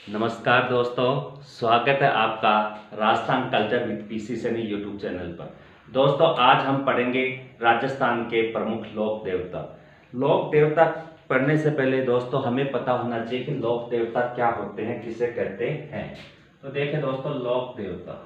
नमस्कार दोस्तों, स्वागत है आपका Rajasthan culture with PC Saini YouTube channel पर। दोस्तों, आज हम पढ़ेंगे राजस्थान के प्रमुख लोक देवता। लोक देवता पढ़ने से पहले दोस्तों हमें पता होना चाहिए कि लोक देवता क्या होते हैं, किसे कहते हैं। तो देखिए दोस्तों, लोक देवता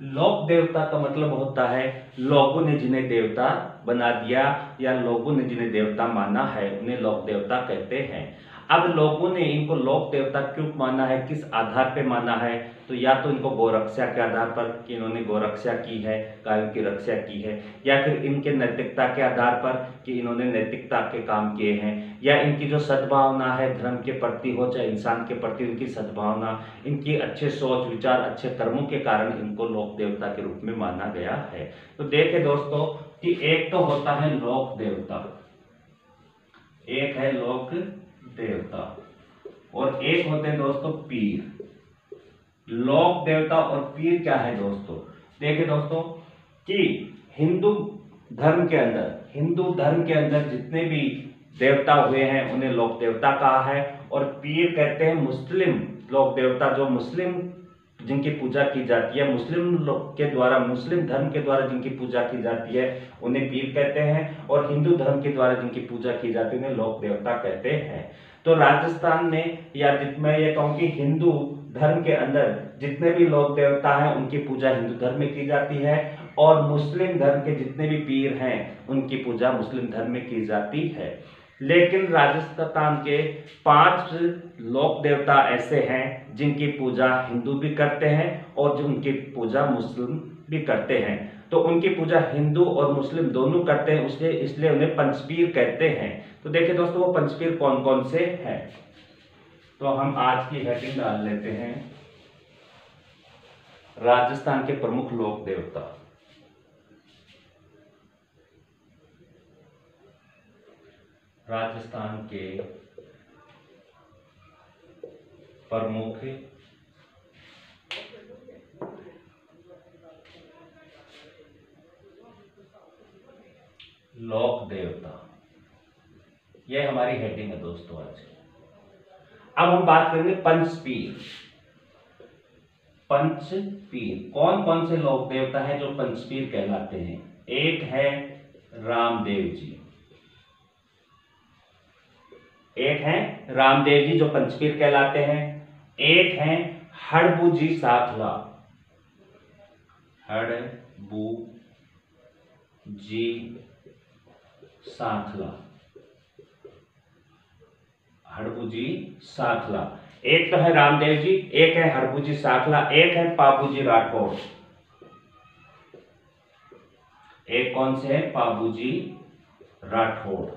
लोक देवता का मतलब होता है लोगों ने जिन्हें देवता बना दिया या लोगों ने जिन्हें देवता माना है, उन्हें लोक देवता कहते हैं। अब लोगों ने इनको लोक देवता क्यों माना है, किस आधार पे माना है? तो या तो इनको गौरक्षा के आधार पर कि इन्होंने गौरक्षा की है, गायों की रक्षा की है, या फिर इनके नैतिकता के आधार पर कि इन्होंने नैतिकता के काम किए हैं, या इनकी जो सद्भावना है धर्म के प्रति हो चाहे इंसान के प्रति उनकी सद्भावना, इनकी अच्छे सोच विचार अच्छे कर्मों के कारण इनको लोक देवता के रूप में माना गया है। तो देखें दोस्तों कि एक तो होता है लोक देवता, एक है लोक देवता और एक होते हैं दोस्तों पीर। लोक देवता और पीर क्या है दोस्तों? देखिए दोस्तों कि हिंदू धर्म के अंदर जितने भी देवता हुए हैं उन्हें लोक देवता कहा है। और पीर कहते हैं मुस्लिम लोक देवता, जो मुस्लिम जिनकी पूजा की जाती है, मुस्लिम लोग के द्वारा, मुस्लिम धर्म के द्वारा जिनकी पूजा की जाती है उन्हें पीर कहते हैं। और हिंदू धर्म के द्वारा जिनकी पूजा की जाती है उन्हें लोक देवता कहते हैं। तो राजस्थान में, या मैं ये कहूँ कि हिंदू धर्म के अंदर जितने भी लोक देवता हैं उनकी पूजा हिंदू धर्म में की जाती है, और मुस्लिम धर्म के जितने भी पीर हैं उनकी पूजा मुस्लिम धर्म में की जाती है। लेकिन राजस्थान के 5 लोक देवता ऐसे हैं जिनकी पूजा हिंदू भी करते हैं और जो उनकी पूजा मुस्लिम भी करते हैं। तो उनकी पूजा हिंदू और मुस्लिम दोनों करते हैं, इसलिए उन्हें पंचपीर कहते हैं। तो देखिए दोस्तों, वो पंचपीर कौन कौन से हैं? तो हम आज की हेडिंग डाल लेते हैं, राजस्थान के प्रमुख लोक देवता। राजस्थान के प्रमुख लोक देवता, यह हमारी हेडिंग है दोस्तों आज। अब हम बात करेंगे पंचपीर। पंचपीर कौन कौन से लोक देवता हैं जो पंचपीर कहलाते हैं? एक है रामदेव जी, जो पंचपीर कहलाते हैं। एक है हड़बूजी साखला, हड़बूजी साखला। एक तो है रामदेव जी, एक है हड़बूजी साखला, एक है पाबूजी राठौड़। एक कौन से है? पाबूजी राठौड़।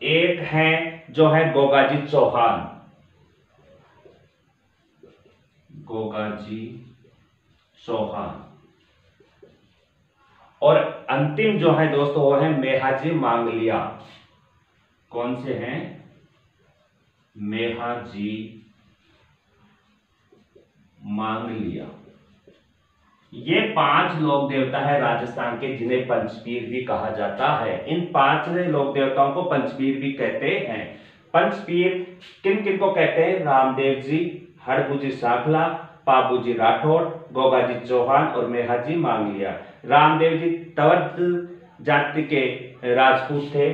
एक है जो है गोगाजी चौहान, और अंतिम जो है दोस्तों वो है मेहाजी मांगलिया। कौन से हैं? मेहाजी मांगलिया। ये 5 लोक देवता है राजस्थान के जिन्हें पंचपीर भी कहा जाता है। इन 5 लोक देवताओं को पंचपीर भी कहते हैं। पंचपीर किन किन को कहते हैं? रामदेव जी, हड़बूजी साखला, पाबूजी राठौड़, गोगाजी चौहान और मेहाजी मांगलिया। रामदेव जी तवध जाति के राजपूत थे,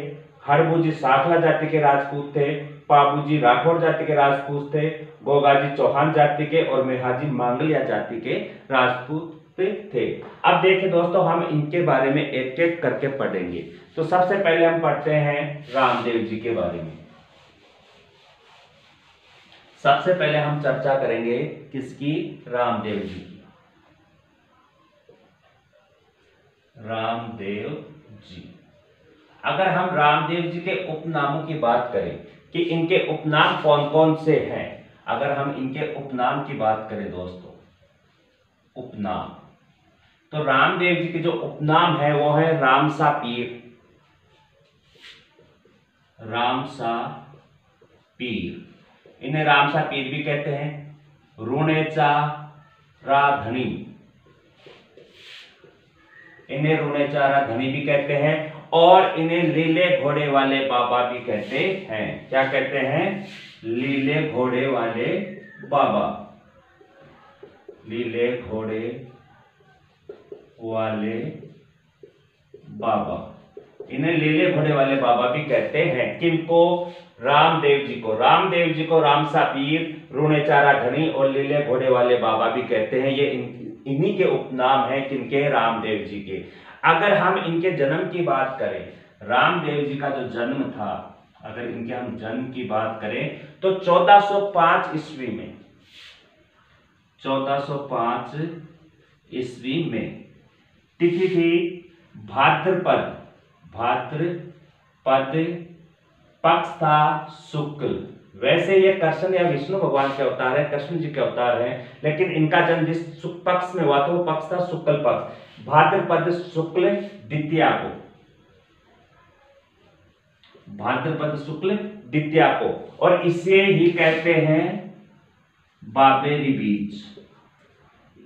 हड़बूजी साखला जाति के राजपूत थे, पाबूजी राठौड़ जाति के राजपूत थे, गोगाजी चौहान जाति के और मेहाजी मांगलिया जाति के राजपूत थे। अब देखिए दोस्तों, हम इनके बारे में एक एक करके पढ़ेंगे। तो सबसे पहले हम पढ़ते हैं रामदेव जी के बारे में। सबसे पहले हम चर्चा करेंगे किसकी? रामदेव जी की। रामदेव जी, अगर हम रामदेव जी के उपनामों की बात करें कि इनके उपनाम कौन कौन से हैं, अगर हम इनके उपनाम की बात करें दोस्तों, उपनाम, तो रामदेव जी के जो उपनाम है वो है रामसा पीर, इन्हें रामसा पीर भी कहते हैं। रुणेचा राधनी, इन्हें रूने चारा धनी भी कहते हैं और इन्हें लीले घोड़े वाले बाबा भी कहते हैं। क्या कहते हैं? लीले घोड़े वाले बाबा, लीले घोड़े वाले बाबा, इन्हें लीले घोड़े वाले बाबा भी कहते हैं। किनको? रामदेव जी को। रामदेव जी को रामसा पीर, रूने चारा धनी और लीले घोड़े वाले बाबा भी कहते हैं। ये इन्हीं के उपनाम हैं। किनके? रामदेव जी के। अगर हम इनके जन्म की बात करें, रामदेव जी का जो जन्म था, अगर इनके हम जन्म की बात करें तो 1405 ईस्वी में, 1405 ईस्वी में तिथि थी भाद्रपद, भाद्रपद, पक्ष था शुक्ल। वैसे ये कृष्ण या विष्णु भगवान के अवतार है, कृष्ण जी के अवतार हैं, लेकिन इनका जन्म जिस पक्ष में हुआ था वो पक्ष था शुक्ल पक्ष, भाद्रपद शुक्ल द्वितीया को, भाद्रपद शुक्ल द्वितीया को। और इसे ही कहते हैं बाबेरी बीज।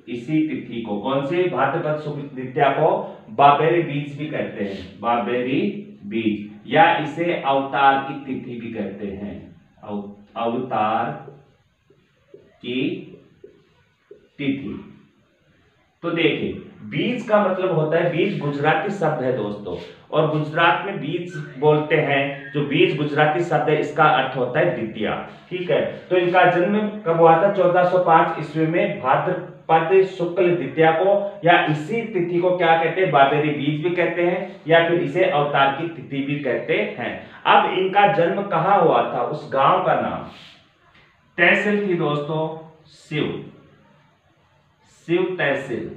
इसी तिथि को, कौन सी? भाद्रपद शुक्ल द्वितीया को बाबेरी बीज भी कहते हैं, बाबेरी बीज, या इसे अवतार की तिथि भी कहते हैं, अवतार की तिथि। तो देखिए, बीज का मतलब होता है, बीज गुजराती शब्द है दोस्तों, और गुजरात में बीज बोलते हैं। जो बीज गुजराती शब्द है, इसका अर्थ होता है द्वितीया। ठीक है, तो इनका जन्म कब हुआ था? 1405 ईस्वी में भाद्रपद शुक्ल द्वितीया को, या इसी तिथि को क्या कहते हैं? बाबेरी बीज भी कहते हैं, या फिर इसे अवतार की तिथि भी कहते हैं। अब इनका जन्म कहाँ हुआ था? उस गांव का नाम तहसील थी दोस्तों शिव, शिव तहसील।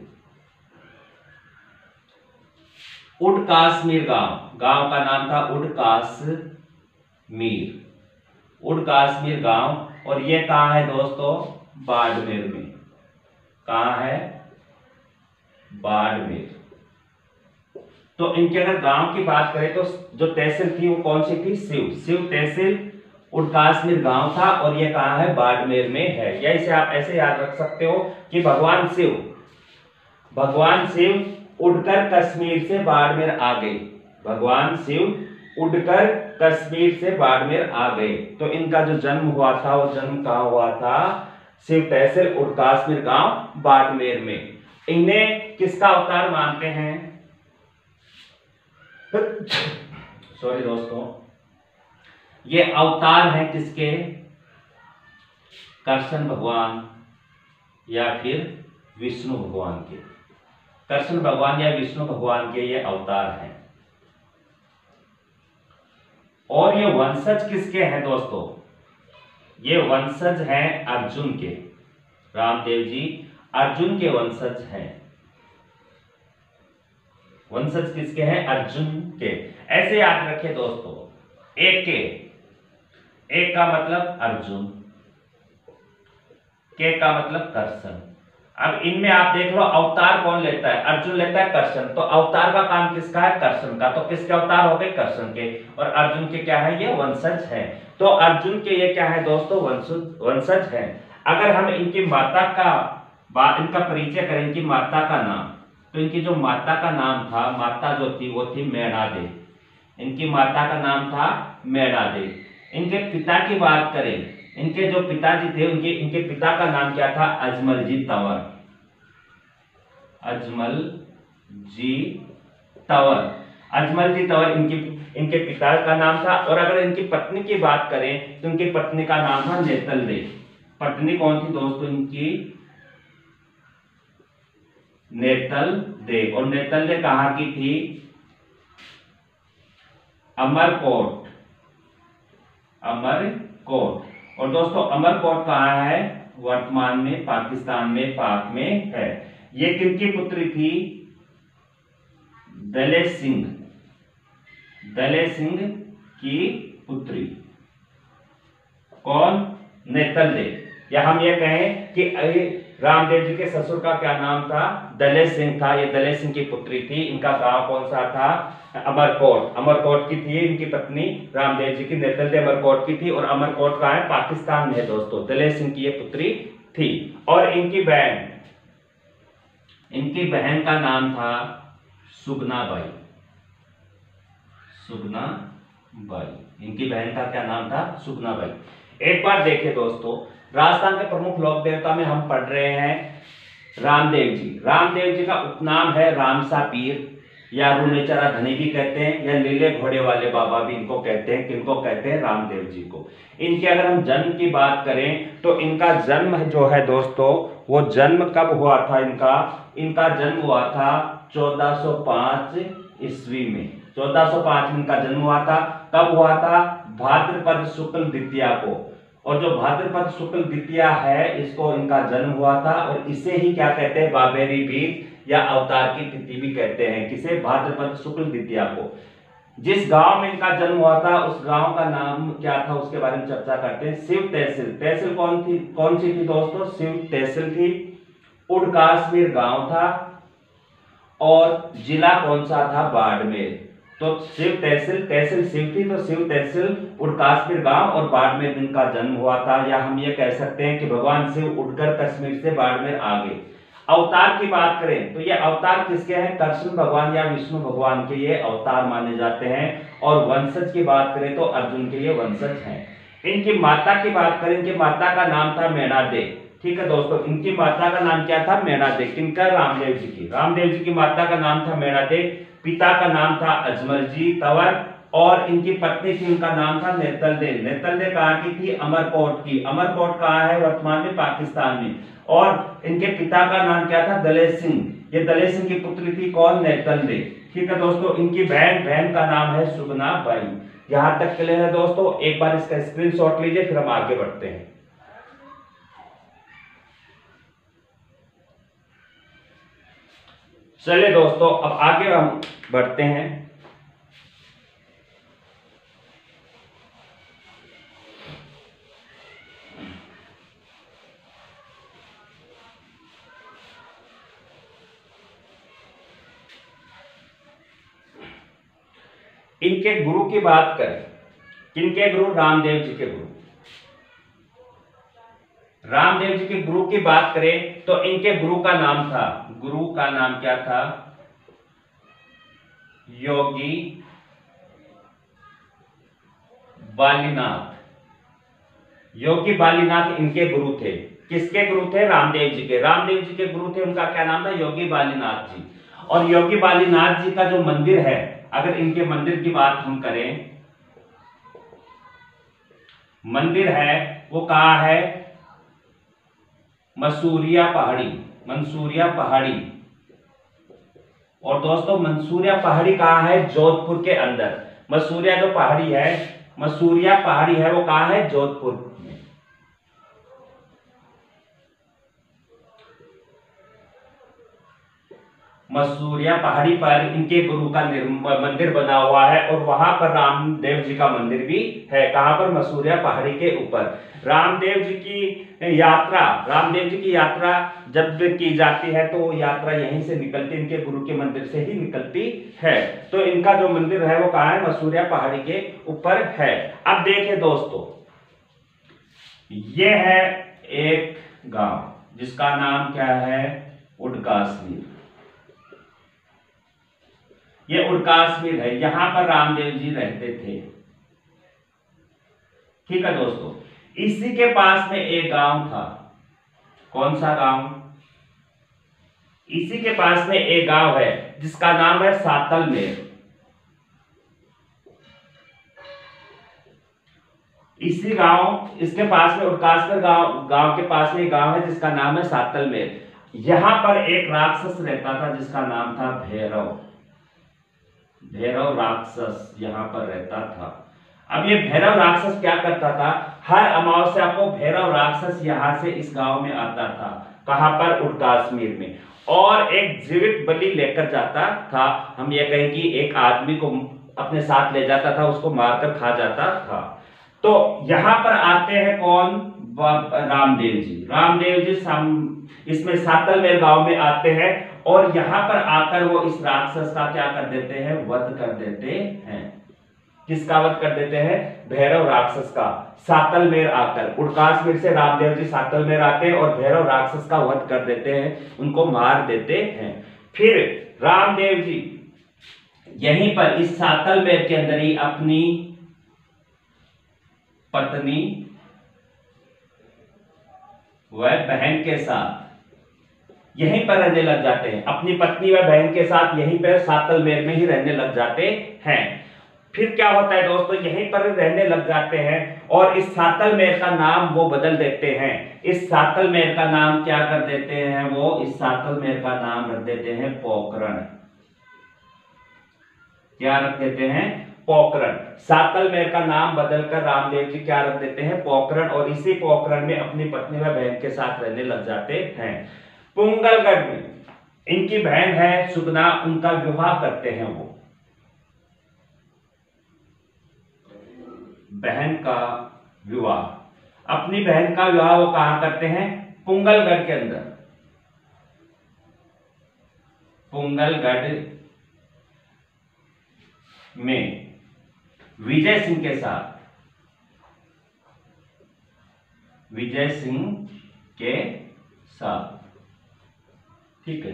उड काश्मीर गांव, गांव का नाम था उड काश्मीर, उड काश्मीर गांव। और ये कहाँ है दोस्तों? बाड़मेर में। कहाँ है? बाड़मेर। तो इनके अगर गांव की बात करें तो जो तहसील थी वो कौन सी थी? शिव, शिव तहसील, उड काश्मीर गांव था, और ये कहाँ है? बाड़मेर में है। या इसे आप ऐसे याद रख सकते हो कि भगवान शिव उड़कर कश्मीर से बाड़मेर आ गए, भगवान शिव उड़कर कश्मीर से बाड़मेर आ गए। तो इनका जो जन्म हुआ था वो जन्म कहाँ हुआ था? शिव तहसील, उड काश्मीर गांव, बाड़मेर में। इन्हें किसका अवतार मानते हैं? सॉरी दोस्तों, ये अवतार हैं किसके? कृष्ण भगवान या फिर विष्णु भगवान के। कृष्ण भगवान या विष्णु भगवान के ये अवतार हैं। और ये वंशज किसके हैं दोस्तों? ये वंशज हैं अर्जुन के। रामदेव जी अर्जुन के वंशज हैं। वंशज किसके हैं? अर्जुन के। ऐसे याद रखें दोस्तों, एक का मतलब अर्जुन, के का मतलब कृष्ण। अब इनमें आप देख लो अवतार कौन लेता है? अर्जुन लेता है, कृष्ण। तो अवतार का काम किसका है? कृष्ण का। तो किसके अवतार हो गए? कृष्ण के। और अर्जुन के क्या है? ये वंशज हैं। तो अर्जुन के ये क्या है दोस्तों? वंशज हैं। अगर हम इनकी माता का इनका परिचय करें, इनकी माता का नाम, तो इनकी जो माता का नाम था, माता जो थी वो थी मेड़ादे। इनकी माता का नाम था मेड़ादे। इनके पिता की बात करें, इनके जो पिताजी थे इनके पिता का नाम क्या था? अजमल जी तंवर, अजमल जी तंवर, अजमल जी तंवर इनके पिता का नाम था। और अगर इनकी पत्नी की बात करें तो इनकी पत्नी का नाम था नेतल दे। पत्नी कौन थी दोस्तों? इनकी नेतल दे। और नेतल दे कहाँ की थी? अमरकोट, अमरकोट। और दोस्तों अमरकोट कहाँ है? वर्तमान में पाकिस्तान में, पाक में है। ये किनकी पुत्री थी? दले सिंह, दले सिंह की पुत्री। कौन? नेतल दे। या हम ये कहें कि रामदेव जी के ससुर का क्या नाम था? दले सिंह था। ये दले सिंह की पुत्री थी। इनका गांव कौन सा था? अमरकोट। अमरकोट की थी इनकी पत्नी रामदेव जी की, नेतल दे अमरकोट की थी। और अमरकोट कहाँ है? पाकिस्तान में है दोस्तों। दले सिंह की ये पुत्री थी। और इनकी बहन का नाम था सुगनाबाई। सुगनाबाई, इनकी बहन का क्या नाम था? सुगनाबाई। एक बार देखिए दोस्तों, राजस्थान के प्रमुख लोक देवता में हम पढ़ रहे हैं रामदेव जी। रामदेव जी का उपनाम है रामसा पीर या रूनेचरा धनी भी कहते हैं, या लीले घोड़े वाले बाबा भी इनको कहते हैं। किनको कहते हैं? रामदेव जी को। इनके अगर हम जन्म की बात करें तो इनका जन्म जो है दोस्तों, वो जन्म कब हुआ था इनका जन्म हुआ था 1405 ईस्वी में। 1405 में इनका जन्म हुआ था। कब हुआ था? भाद्रपद शुक्ल द्वितीया को। और जो भाद्रपद शुक्ल द्वितीया है, इसको इनका जन्म हुआ था, और इसे ही क्या कहते हैं? बाबेरी बीज या अवतार की तिथि भी कहते हैं। किसे? भाद्रपद शुक्ल द्वितीया को। जिस गांव में इनका जन्म हुआ था उस गांव का नाम क्या था, उसके बारे में चर्चा करते हैं। शिव तहसील। तहसील कौन सी थी दोस्तों? शिव तहसील थी। उड़कासमीर गांव था, और जिला कौन सा था? बाड़मेर। तो शिव तहसील शिव थी, तो शिव तहसील, उड़कासमीर गांव और बाड़मेर में इनका जन्म हुआ था। या हम ये कह सकते हैं कि भगवान शिव उड़कर कश्मीर से बाड़मेर आ गए। अवतार की बात करें तो ये अवतार किसके हैं? कृष्ण भगवान या विष्णु भगवान के ये अवतार माने जाते हैं। और वंशज की बात करें तो अर्जुन के ये वंशज हैं। इनकी माता की बात करें, इनकी माता का नाम था मैनादे। ठीक है दोस्तों, इनकी माता का नाम क्या था? मैनादे। किनका? रामदेव जी की। रामदेव जी की माता का नाम था मैनादे। पिता का नाम था अजमल जी तंवर, और इनकी पत्नी थी, उनका नाम था नेतलदे। नेतलदे कहाँ की थी? अमरकोट की। अमरकोट कहाँ है? वर्तमान में पाकिस्तान में। और इनके पिता का नाम क्या था? दलेर सिंह। ये दलेर सिंह की पुत्री थी कौन? नेतलदे। ठीक है दोस्तों, इनकी बहन का नाम है सुगनाबाई। यहां तक क्लियर है दोस्तों? एक बार इसका स्क्रीनशॉट लीजिए, फिर हम आगे बढ़ते हैं। चलिए दोस्तों, अब आगे हम बढ़ते हैं। इनके गुरु की बात करें। किनके गुरु? रामदेव जी के गुरु। रामदेव जी के गुरु की बात करें तो इनके गुरु का नाम था, गुरु का नाम क्या था? योगी बालीनाथ। योगी बालीनाथ इनके गुरु थे। किसके गुरु थे? रामदेव जी के। रामदेव जी के गुरु थे, उनका क्या नाम था? योगी बालीनाथ जी। और योगी बालीनाथ जी का जो मंदिर है, अगर इनके मंदिर की बात हम करें, मंदिर है वो कहां है? मसूरिया पहाड़ी। मंसूरिया पहाड़ी। और दोस्तों मंसूरिया पहाड़ी कहां है? जोधपुर के अंदर। मसूरिया जो पहाड़ी है, मसूरिया पहाड़ी है, वो कहां है? जोधपुर में। मसूरिया पहाड़ी पर इनके गुरु का मंदिर बना हुआ है, और वहां पर रामदेव जी का मंदिर भी है। कहां पर? मसूरिया पहाड़ी के ऊपर। रामदेव जी की यात्रा जब की जाती है तो वो यात्रा यहीं से निकलती, इनके गुरु के मंदिर से ही निकलती है। तो इनका जो मंदिर है वो कहां है? मसूरिया पहाड़ी के ऊपर है। अब देखिए दोस्तों, ये है एक गांव जिसका नाम क्या है? उड़कासमीर। ये उड़कासमीर है, यहां पर रामदेव जी रहते थे। ठीक है दोस्तों, इसी के पास में एक गांव था। कौन सा गांव? इसी के पास में एक गांव है जिसका नाम है सातलमेर। इसी इसके पास में उड़कासमीर गांव के पास में एक गांव है जिसका नाम है सातलमेर। यहां पर एक राक्षस रहता था जिसका नाम था भैरव। भैरव राक्षस यहां पर रहता था। अब ये भैरव राक्षस क्या करता था? हर अमावस्या को भैरव राक्षस यहां से इस गांव में आता था। कहां पर? उड़कासमीर में। और एक जीवित बलि लेकर जाता था। हम ये कहें कि एक आदमी को अपने साथ ले जाता था, उसको मारकर खा जाता था। तो यहां पर आते हैं कौन? रामदेव जी। रामदेव जी इसमें सातलमेर गांव में आते हैं, और यहां पर आकर वो इस राक्षस का क्या कर देते हैं? वध कर देते हैं। किसका वध कर देते हैं? भैरव राक्षस का। सातलमेर आकर, उड़कासमीर से रामदेव जी सातलमेर आते हैं और भैरव राक्षस का वध कर देते हैं, उनको मार देते हैं। फिर रामदेव जी यहीं पर इस सातलमेर के अंदर ही अपनी पत्नी व बहन के साथ यहीं पर रहने लग जाते हैं। अपनी पत्नी व बहन के साथ यहीं पर सातलमेर में ही रहने लग जाते हैं। फिर क्या होता है दोस्तों, यहीं पर रहने लग जाते हैं और इस सातलमेर का नाम वो बदल देते हैं। इस सातलमेर का नाम क्या कर देते हैं वो, इस सातलमेर का नाम रख देते हैं पोखरण। क्या रख देते हैं, पोखरण। सातलमेर का नाम बदलकर रामदेव जी क्या रख देते हैं, पोखरण। और इसी पोखरण में अपनी पत्नी व बहन के साथ रहने लग जाते हैं। पुंगलगढ़ में इनकी बहन है सुगना, उनका विवाह करते हैं वो। बहन का विवाह, अपनी बहन का विवाह वो कहां करते हैं, पुंगलगढ़ के अंदर। पुंगलगढ़ में विजय सिंह के साथ, विजय सिंह के साथ, ठीक है।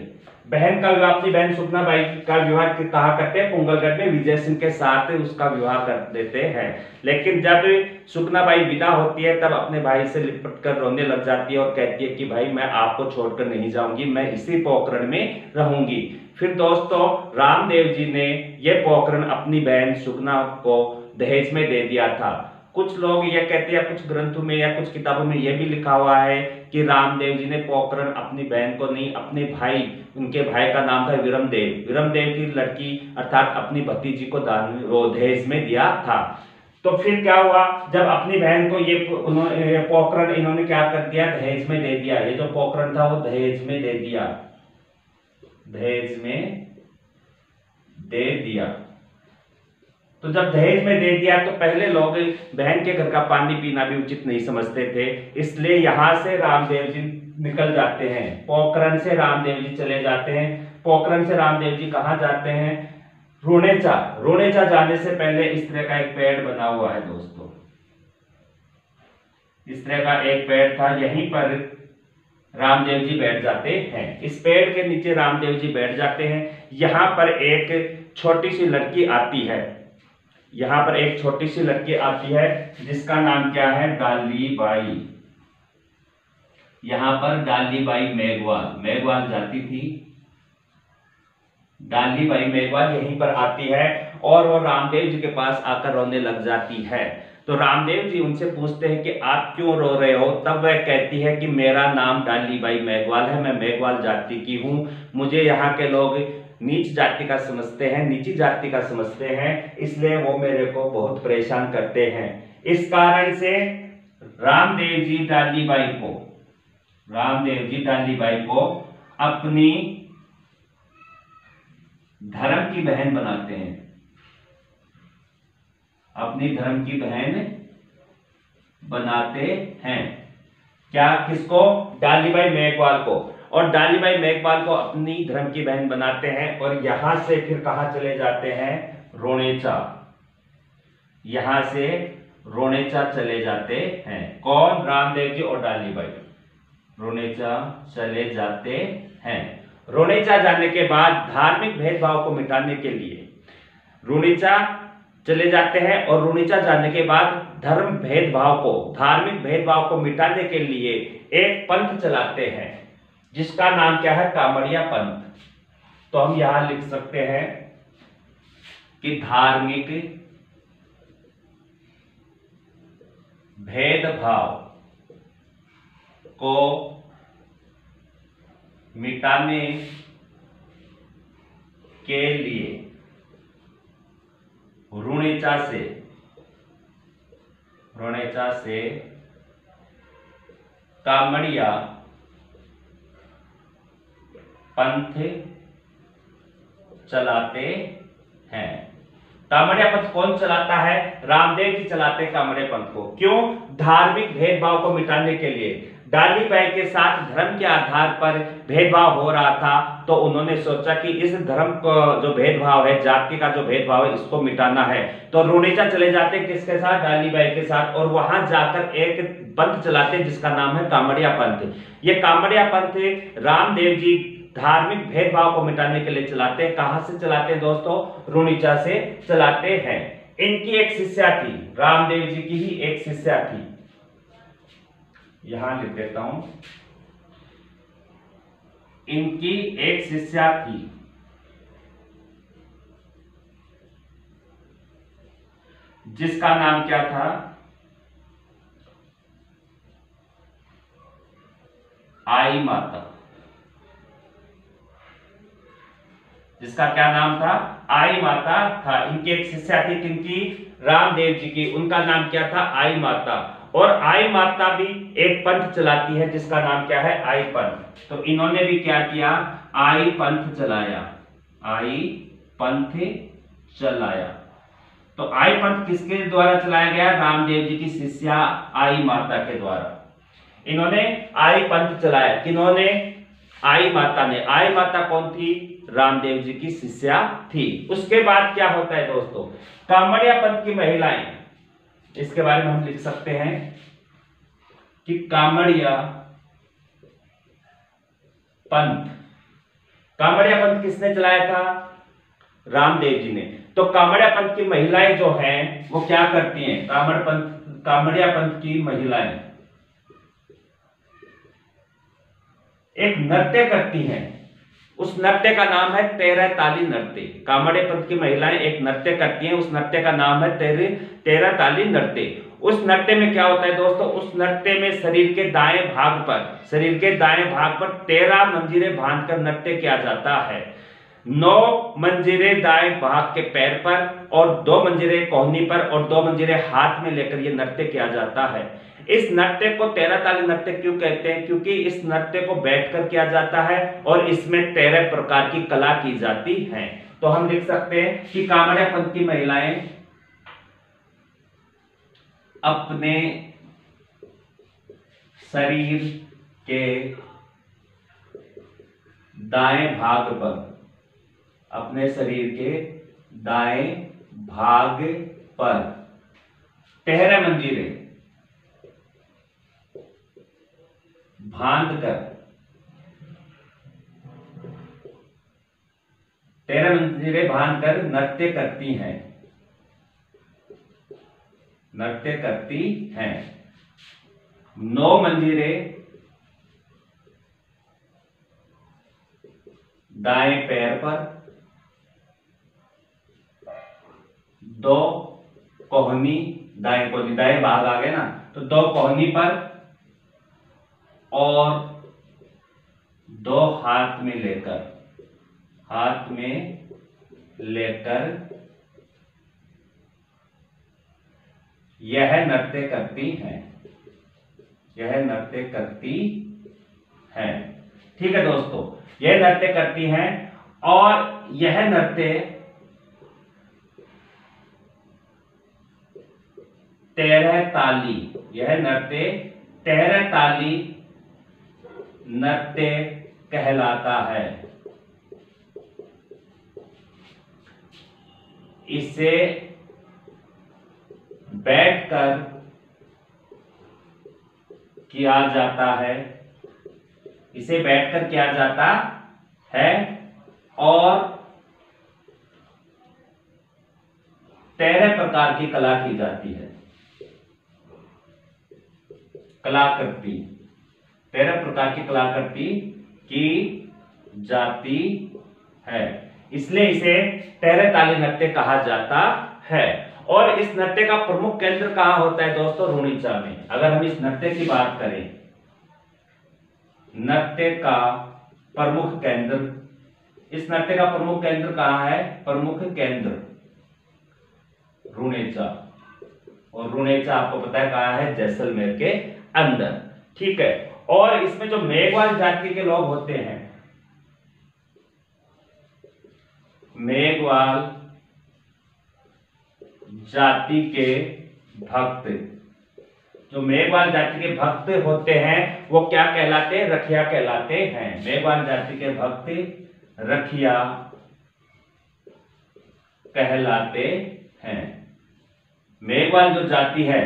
बहन का विवाह, अपनी बहन सुगना बाई का विवाह कहा करते हैं, पुंगलगढ़ में विजय सिंह के साथ उसका विवाह कर देते हैं। लेकिन जब सुगना बाई विदा होती है तब अपने भाई से लिपट कर रोने लग जाती है और कहती है कि भाई मैं आपको छोड़कर नहीं जाऊंगी, मैं इसी पोखरण में रहूंगी। फिर दोस्तों रामदेव जी ने यह पोखरण अपनी बहन सुगना को दहेज में दे दिया था। कुछ लोग ये कहते हैं, कुछ ग्रंथों में या कुछ किताबों में यह भी लिखा हुआ है कि रामदेव जी ने पोखरण अपनी बहन को नहीं, अपने भाई, उनके भाई का नाम था विरमदेव, विरमदेव की लड़की अर्थात अपनी भतीजी को दान दहेज में दिया था। तो फिर क्या हुआ, जब अपनी बहन को ये पोखरण इन्होंने क्या कर दिया, दहेज में दे दिया। ये जो पोखरण था वो दहेज में दे दिया, दहेज में दे दिया। तो जब दहेज में दे दिया तो पहले लोग बहन के घर का पानी पीना भी उचित नहीं समझते थे, इसलिए यहां से रामदेव जी निकल जाते हैं। पोखरण से रामदेव जी चले जाते हैं। पोखरण से रामदेव जी कहां जाते हैं, रोनेचा। रोनेचा जाने से पहले इस तरह का एक पेड़ बना हुआ है दोस्तों, इस तरह का एक पेड़ था, यहीं पर रामदेव जी बैठ जाते हैं। इस पेड़ के नीचे रामदेव जी बैठ जाते हैं। यहां पर एक छोटी सी लड़की आती है, यहां पर एक छोटी सी लड़की आती है जिसका नाम क्या है, डाली बाई। यहां पर डाली बाई मेघवाल, मेघवाल जाती थी, डाली बाई मेघवाल यहीं पर आती है और वो रामदेव जी के पास आकर रोने लग जाती है। तो रामदेव जी उनसे पूछते हैं कि आप क्यों रो रहे हो। तब वह कहती है कि मेरा नाम डाली बाई मेघवाल है, मैं मेघवाल जाति की हूं, मुझे यहाँ के लोग नीच जाति का समझते हैं, नीची जाति का समझते हैं, इसलिए वो मेरे को बहुत परेशान करते हैं। इस कारण से रामदेव जी डाली बाई को, रामदेव जी डाली बाई को अपनी धर्म की बहन बनाते हैं, अपनी धर्म की बहन बनाते हैं। क्या, किसको, डालीबाई मेघवाल को। और डालीबाई मेघवाल को अपनी धर्म की बहन बनाते हैं और यहां से फिर कहां चले जाते हैं, रोनेचा। यहां से रोनेचा चले जाते हैं। कौन, रामदेव जी और डालीबाई रोनेचा चले जाते हैं। रोनेचा जाने के बाद धार्मिक भेदभाव को मिटाने के लिए रोनेचा चले जाते हैं और रोनेचा जाने के बाद धर्म भेदभाव को, धार्मिक भेदभाव को मिटाने के लिए एक पंथ चलाते हैं जिसका नाम क्या है, कामड़िया पंथ। तो हम यहां लिख सकते हैं कि धार्मिक भेदभाव को मिटाने के लिए रोनेचा से कामड़िया पंथ चलाते हैं। कामड़िया पंथ कौन चलाता है, रामदेव जी चलाते हैं कामड़िया पंथ को। क्यों, धार्मिक भेदभाव को मिटाने के लिए। डालीबाई के साथ धर्म के आधार पर भेदभाव हो रहा था, तो उन्होंने सोचा कि इस धर्म को जो भेदभाव है, जाति का जो भेदभाव है, इसको मिटाना है। तो रोनेचा चले जाते किसके साथ, डालीबाई के साथ, और वहां जाकर एक पंथ चलाते जिसका नाम है कामड़िया पंथ। ये कामड़िया पंथ रामदेव जी धार्मिक भेदभाव को मिटाने के लिए चलाते हैं। कहां से चलाते हैं दोस्तों? रुणिचा से चलाते हैं। इनकी एक शिष्या थी, रामदेव जी की ही एक शिष्या थी, यहां लिख देता हूं, इनकी एक शिष्या थी जिसका नाम क्या था? आई माता। जिसका क्या नाम था? आई माता था। इनकी एक शिष्या थी किनकी? रामदेव जी की। उनका नाम क्या था? आई माता। और आई माता भी एक पंथ चलाती है जिसका नाम क्या है? आई पंथ। तो इन्होंने भी क्या किया? आई पंथ चलाया। आई पंथ चलाया। तो आई पंथ किसके द्वारा चलाया गया? रामदेव जी की शिष्या आई माता के द्वारा इन्होंने आई पंथ चलाया। किन्होंने? आई माता ने। आई माता कौन थी? रामदेव जी की शिष्या थी। उसके बाद क्या होता है दोस्तों? कामड़िया पंथ की महिलाएं, इसके बारे में हम लिख सकते हैं कि कामड़िया पंथ, कामड़िया पंथ किसने चलाया था? रामदेव जी ने। तो कामड़िया पंथ की महिलाएं जो हैं वो क्या करती हैं? कामड़िया पंथ की महिलाएं एक नृत्य करती हैं। उस नृत्य का नाम है तेरह ताली नृत्य। कामड़िया पंथ की महिलाएं एक नृत्य करती हैं, उस नृत्य का नाम है तेरह ताली नृत्य। उस नृत्य में क्या होता है दोस्तों? उस नृत्य में शरीर के दाएं भाग पर 13 मंजीरे बांधकर नृत्य किया जाता है। 9 मंजीरे दाएं भाग के पैर पर और 2 मंजीरे कोहनी पर और 2 मंजीरे हाथ में लेकर यह नृत्य किया जाता है। इस नृत्य को 13 ताली नृत्य क्यों कहते हैं? क्योंकि इस नृत्य को बैठकर किया जाता है और इसमें 13 प्रकार की कला की जाती है। तो हम लिख सकते हैं कि कामड़िया पंथ की महिलाएं अपने शरीर के दाएं भाग पर, अपने शरीर के दाएं भाग पर 13 मंजीरे बांधकर 13 मंजीरे बांधकर नृत्य करती हैं। 9 मंजीरे दाएं पैर पर, 2 कोहनी, दाएं भाग आ गए ना, तो 2 कोहनी पर और 2 हाथ में लेकर यह नृत्य करती हैं। ठीक है दोस्तों, यह नृत्य करती हैं और यह नृत्य 13 ताली नृत्य कहलाता है। इसे बैठकर किया जाता है, और 13 प्रकार की कला की जाती है। 13 प्रकार की कलाकृति की जाती है, इसलिए इसे 13 ताली नृत्य कहा जाता है। और इस नृत्य का प्रमुख केंद्र कहां होता है दोस्तों? रुणिचा में। अगर हम इस नृत्य की बात करें, नृत्य का प्रमुख केंद्र, इस नृत्य का प्रमुख केंद्र कहां है? प्रमुख केंद्र रुणिचा। और रुणिचा आपको पता है कहां है? जैसलमेर के अंदर। ठीक है। और इसमें जो मेघवाल जाति के लोग होते हैं, मेघवाल जाति के भक्त, जो मेघवाल जाति के भक्त होते हैं वो क्या कहलाते हैं? रखिया कहलाते हैं। मेघवाल जाति के भक्त रखिया कहलाते हैं। मेघवाल जो जाति है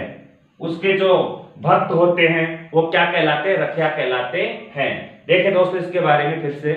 उसके जो भक्त होते हैं वो क्या कहलाते हैं? रखिया कहलाते हैं। देखिए दोस्तों इसके बारे में फिर से,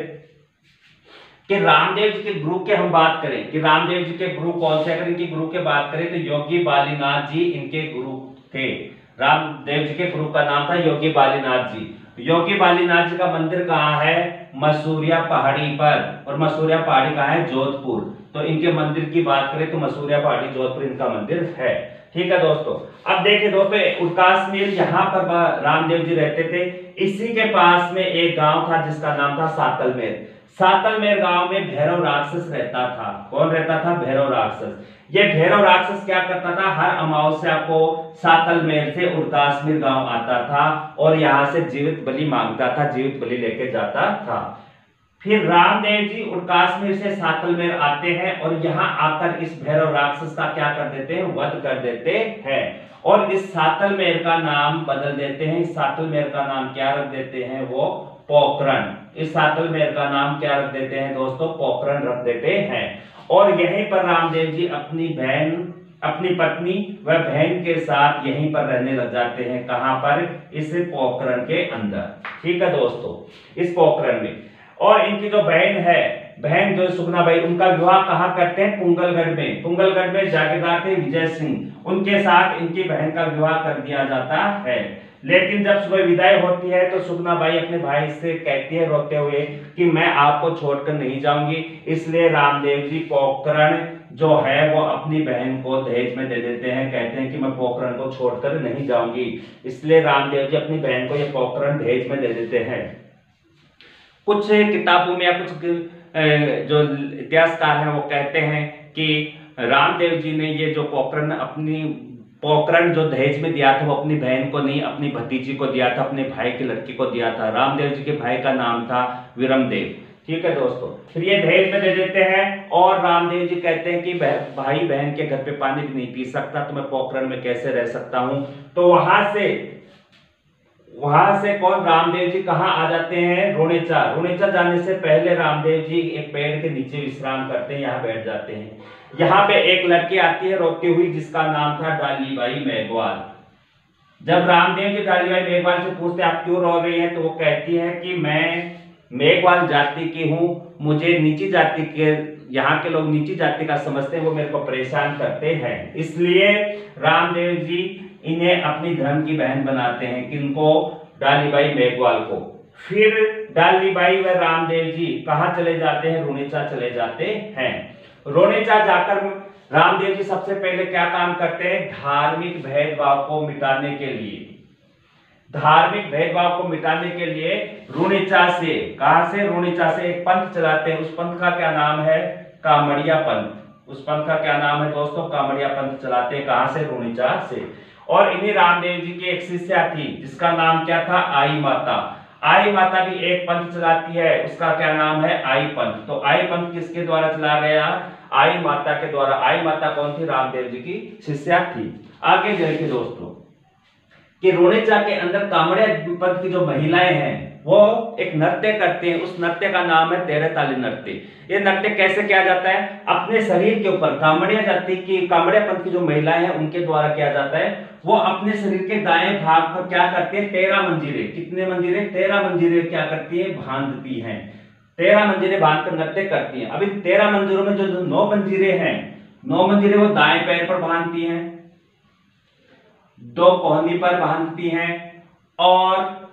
कि रामदेव जी के गुरु की हम बात करें कि रामदेव जी के गुरु कौन से, अगर इनकी गुरु की बात करें तो योगी बालीनाथ जी इनके गुरु थे। रामदेव जी के गुरु का नाम था योगी बालीनाथ जी। योगी बालीनाथ जी का मंदिर कहाँ है? मसूरिया पहाड़ी पर। और मसूरिया पहाड़ी कहाँ है? जोधपुर। तो इनके मंदिर की बात करें तो मसूरिया पहाड़ी जोधपुर इनका मंदिर है। ठीक है दोस्तों। अब देखिए दोस्तों, उल्कास मीर यहाँ पर रामदेव जी रहते थे। इसी के पास में एक गांव था जिसका नाम था सातलमेर। सातलमेर गांव में भैरव राक्षस रहता था। कौन रहता था? भैरव राक्षस। ये भैरव राक्षस क्या करता था? हर अमावस्या को सातलमेर से उल्कासमीर गांव आता था और यहां से जीवित बलि मांगता था, जीवित बलि लेके जाता था। फिर रामदेव जी उल्कासमीर से सातलमेर आते हैं और यहाँ आकर इस भैरव राक्षस का क्या कर देते हैं? वध कर देते हैं। और इस सातलमेर का नाम बदल देते हैं। इस सातलमेर का नाम क्या रख देते हैं? वो पोखरण। इस सातलमेर का नाम क्या रख देते हैं दोस्तों? पोखरण रख देते हैं। और यहीं पर रामदेव जी अपनी बहन, अपनी पत्नी व बहन के साथ यहीं पर रहने लग जाते हैं। कहां पर? इस पोखरण के अंदर। ठीक है दोस्तों, इस पोखरण में। और इनकी जो बहन है, बहन जो सुगनाबाई, उनका विवाह कहां करते हैं? पुंगलगढ़ में। पुंगलगढ़ में जागीरदार थे विजय सिंह, उनके साथ इनकी बहन का विवाह कर दिया जाता है। लेकिन जब सुबह विदाई होती है तो सुगनाबाई अपने भाई से कहती है रोते हुए कि मैं आपको छोड़कर नहीं जाऊंगी। इसलिए रामदेव जी पोखरण जो है वो अपनी बहन को दहेज में दे देते हैं। कहते हैं कि मैं पोखरण को छोड़कर नहीं जाऊंगी। इसलिए रामदेव जी अपनी बहन को ये पोखरण दहेज में दे देते हैं। कुछ किताबों में या कुछ जो इतिहासकार हैं वो कहते हैं कि रामदेव जी ने ये जो पोखरण जो दहेज में दिया था वो अपनी बहन को नहीं, अपनी भतीजी को दिया था, अपने भाई की लड़की को दिया था। रामदेव जी के भाई का नाम था विरमदेव। ठीक है दोस्तों। फिर ये दहेज में दे देते हैं और रामदेव जी कहते हैं कि भाई बहन के घर पे पानी भी नहीं पी सकता तो मैं पोखरण में कैसे रह सकता हूं। तो वहां से कौन? रामदेव जी कहां आ जाते हैं? रोनेचा। रोनेचा जाने से पहले रामदेव जी एक पेड़ के नीचे विश्राम करते हैं, यहाँ बैठ जाते हैं। यहाँ पे एक लड़की आती है रोती हुई जिसका नाम था डालीबाई मेघवाल। जब रामदेव जी डालीबाई मेघवाल से पूछते आप क्यों रो रही हैं, तो वो कहती है कि मैं मेघवाल जाति की हूँ, मुझे नीची जाति के, यहाँ के लोग नीची जाति का समझते हैं, वो मेरे को परेशान करते हैं। इसलिए रामदेव जी इन्हें अपनी धर्म की बहन बनाते हैं। किनको? डालीबाई मेघवाल को। फिर डालीबाई व रामदेव जी कहां चले जाते हैं? रोनेचा चले जाते हैं। रोनेचा जाकर रामदेव जी सबसे पहले क्या काम करते हैं? धार्मिक भेदभाव को मिटाने के लिए, धार्मिक भेदभाव को मिटाने के लिए रोनेचा से, कहां से? रोनेचा से एक पंथ चलाते हैं। उस पंथ का क्या नाम है? कामड़िया पंथ। उस पंथ का क्या नाम है दोस्तों? कामड़िया पंथ चलाते हैं। कहां से? रोनेचा से। और इन्हीं रामदेव जी की एक शिष्या थी जिसका नाम क्या था? आई माता। आई माता भी एक पंथ चलाती है, उसका क्या नाम है? आई पंथ। तो आई पंथ किसके द्वारा चला गया? आई माता के द्वारा। आई माता कौन थी? रामदेव जी की शिष्या थी। आगे देखिए दोस्तों कि रोनेचा के अंदर कामड़िया पंथ की जो महिलाएं हैं वो एक नृत्य करते हैं। उस नृत्य का नाम है तेरह ताली नृत्य। ये नृत्य कैसे किया जाता है? अपने शरीर के ऊपर कामड़िया जाति की, कामड़िया पंथ की जो महिलाएं हैं उनके द्वारा किया जाता है। वो अपने शरीर के दाएं भाग पर क्या करते हैं? 13 मंजीरे। कितने मंजीरे? 13 मंजीरे क्या करती है? बांधती हैं। 13 मंजीरे बांधकर नृत्य करती हैं। अब इन 13 मंजीरों में जो 9 मंजीरे हैं, 9 मंजीरे वो दाएं पैर पर बांधती हैं, 2 कोहनी पर बांधती हैं और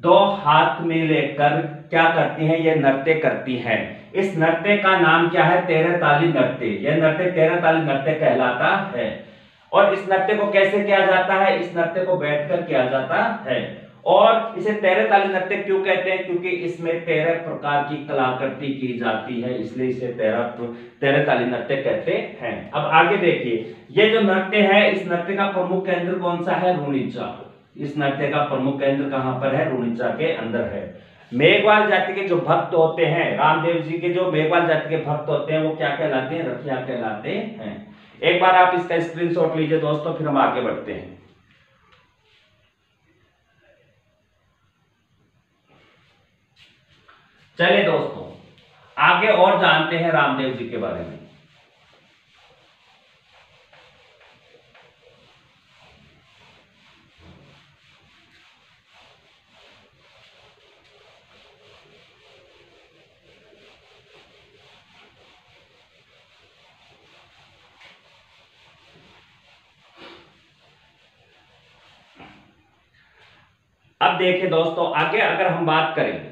2 हाथ में लेकर क्या करती हैं? ये नृत्य करती हैं। इस नृत्य का नाम क्या है? 13 ताली नृत्य। यह नृत्य 13 ताली नृत्य कहलाता है। और इस नृत्य को कैसे किया जाता है? इस नृत्य को बैठकर किया जाता है। और इसे 13 ताली नृत्य क्यों कहते हैं? क्योंकि इसमें 13 प्रकार की कलाकृति की जाती है, इसलिए इसे 13 ताली नृत्य कहते हैं। अब आगे देखिए, ये जो नृत्य है इस नृत्य का प्रमुख केंद्र कौन सा है? रोनेचा। इस नृत्य का प्रमुख केंद्र कहां पर है? रोनेचा के अंदर है। मेघवाल जाति के जो भक्त होते हैं, रामदेव जी के जो मेघवाल जाति के भक्त होते हैं वो क्या कहलाते हैं? रखिया कहलाते हैं। एक बार आप इसका स्क्रीनशॉट लीजिए दोस्तों, फिर हम आगे बढ़ते हैं। चलिए दोस्तों आगे और जानते हैं रामदेव जी के बारे में। देखिए दोस्तों, आगे अगर हम बात करें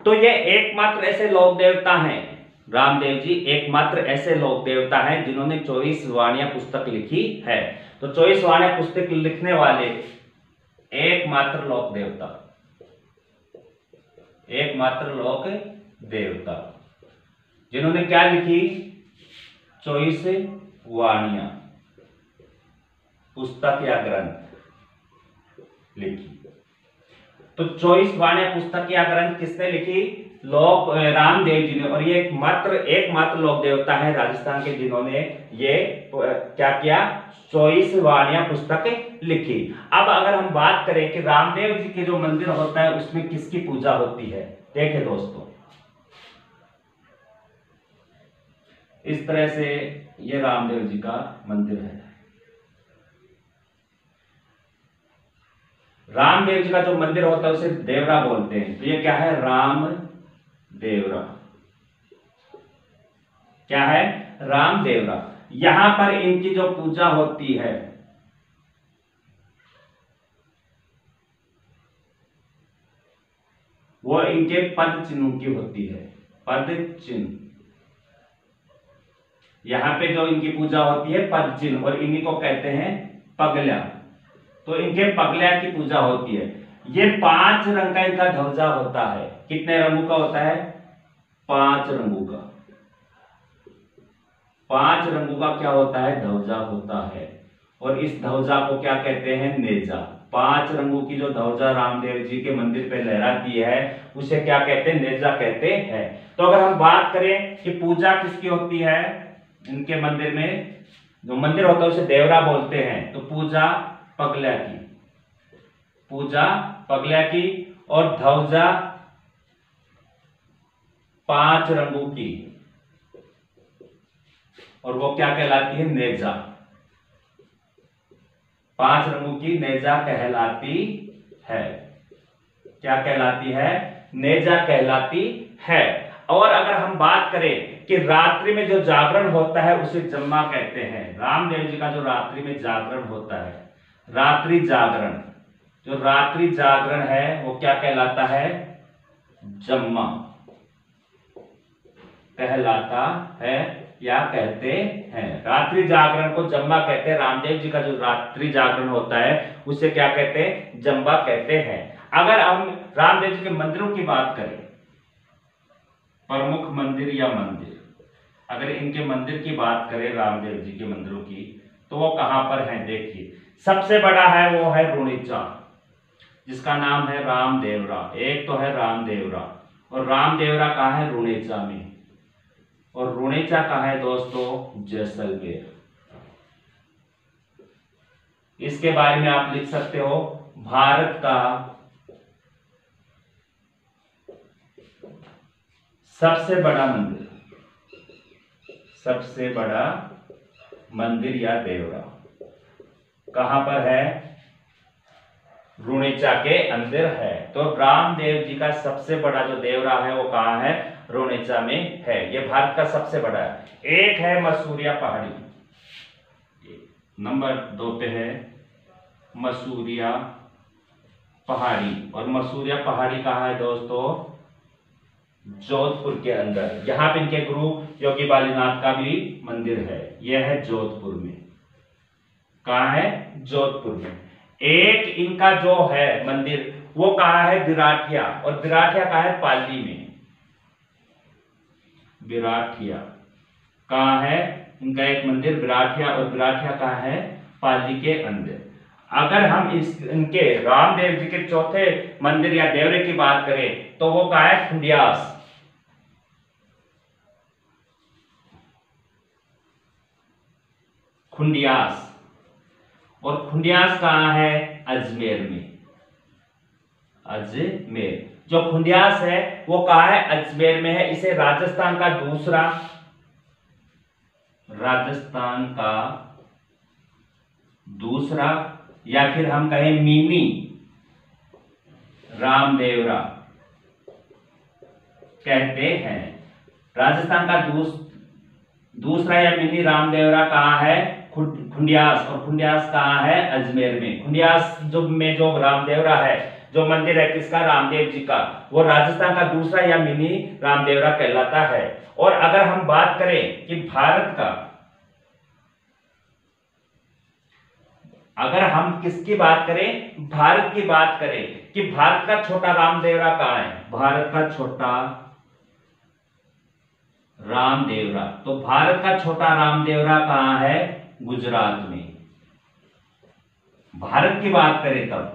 तो ये एकमात्र ऐसे लोक देवता हैं, रामदेव जी एकमात्र ऐसे लोक देवता हैं जिन्होंने 24 वाणियां पुस्तक लिखी है। तो 24 वाणियां पुस्तक लिखने वाले एकमात्र लोक देवता, एकमात्र लोक देवता जिन्होंने क्या लिखी, 24 वाणियां पुस्तक या ग्रंथ लिखी। तो 24 वाणियां पुस्तक या ग्रंथ किसने लिखी, रामदेव जी ने। और ये एकमात्र लोक देवता है राजस्थान के जिन्होंने ये क्या किया, 24 वाणियां पुस्तक लिखी। अब अगर हम बात करें कि रामदेव जी के जो मंदिर होता है उसमें किसकी पूजा होती है, देखिए दोस्तों, इस तरह से ये रामदेव जी का मंदिर है। रामदेव जी का जो मंदिर होता है उसे देवरा बोलते हैं। तो ये क्या है, राम देवरा, क्या है, राम देवरा। यहां पर इनकी जो पूजा होती है वो इनके पद चिन्हों की होती है, पद चिन्ह। यहां पे जो इनकी पूजा होती है पद चिन्ह, और इन्हीं को कहते हैं पगल्या। तो इनके पगल्या की पूजा होती है। ये 5 रंग का इनका ध्वजा होता है। कितने रंगों का होता है, 5 रंगों का। 5 रंगों का क्या होता है, ध्वजा होता है। और इस ध्वजा को क्या कहते हैं, नेजा। 5 रंगों की जो ध्वजा रामदेव जी के मंदिर पे लहराती है उसे क्या कहते हैं, नेजा कहते हैं। तो अगर हम बात करें कि पूजा किसकी होती है इनके मंदिर में, जो मंदिर होता है उसे देवरा बोलते हैं, तो पूजा पगल्या की, पूजा पगल्या की, और ध्वजा 5 रंगों की, और वो क्या कहलाती है, नेजा। 5 रंगों की नेजा कहलाती है। क्या कहलाती है, नेजा कहलाती है। और अगर हम बात करें कि रात्रि में जो जागरण होता है उसे जम्मा कहते हैं। रामदेव जी का जो रात्रि में जागरण होता है, रात्रि जागरण, जो रात्रि जागरण है वो क्या कहलाता है, जम्मा कहलाता है या कहते हैं। रात्रि जागरण को जम्मा कहते हैं। रामदेव जी का जो रात्रि जागरण होता है उसे क्या कहते हैं, जम्बा कहते हैं। अगर हम रामदेव जी के मंदिरों की बात करें, प्रमुख मंदिर या मंदिर, अगर इनके मंदिर की बात करें रामदेव जी के मंदिरों की, तो वो कहां पर है, देखिए सबसे बड़ा है वो है रुणीचा, जिसका नाम है रामदेवरा। एक तो है रामदेवरा, और रामदेवरा कहां है, रुणीचा में। और रुणीचा कहां है दोस्तों, जैसलमेर। इसके बारे में आप लिख सकते हो, भारत का सबसे बड़ा मंदिर, सबसे बड़ा मंदिर या देवरा कहां पर है, रुणीचा के अंदर है। तो रामदेव जी का सबसे बड़ा जो देवरा है वो कहां है, रुणीचा में है। ये भारत का सबसे बड़ा है। एक है मसूरिया पहाड़ी, नंबर 2 पे है मसूरिया पहाड़ी। और मसूरिया पहाड़ी कहां है दोस्तों, जोधपुर के अंदर। यहां पे इनके गुरु योगी बालीनाथ का भी मंदिर है। यह है जोधपुर में। कहां है, जोधपुर में। एक इनका जो है मंदिर वो कहां है, विराटिया। और विराटिया कहां है, पाली में। विराटिया कहां है, इनका एक मंदिर विराटिया, और विराटिया कहां है, पाली के अंदर। अगर हम इनके रामदेव जी के चौथे मंदिर या देवरे की बात करें तो वो कहां है, खुंडियास। खुंडियास। और खुंडियास कहां है, अजमेर में। अजमेर। जो खुंडियास है वो कहां है, अजमेर में है। इसे राजस्थान का दूसरा या फिर हम कहें मिनी रामदेवरा कहते हैं। राजस्थान का दूसरा या मिनी रामदेवरा कहां है, खुंडियास, और खुंडियास कहाँ है? अजमेर में। खुंडियास जो रामदेवरा है, जो मंदिर है किसका? रामदेव जी का, वो राजस्थान का दूसरा या मिनी रामदेवरा कहलाता है। और अगर हम बात करें कि भारत का, अगर हम किसकी बात करें? भारत की बात करें कि भारत का छोटा रामदेवरा कहाँ है? भारत का छोटा रामदेवरा, तो भारत का छोटा रामदेवरा कहाँ है? गुजरात में। भारत की बात करें तब,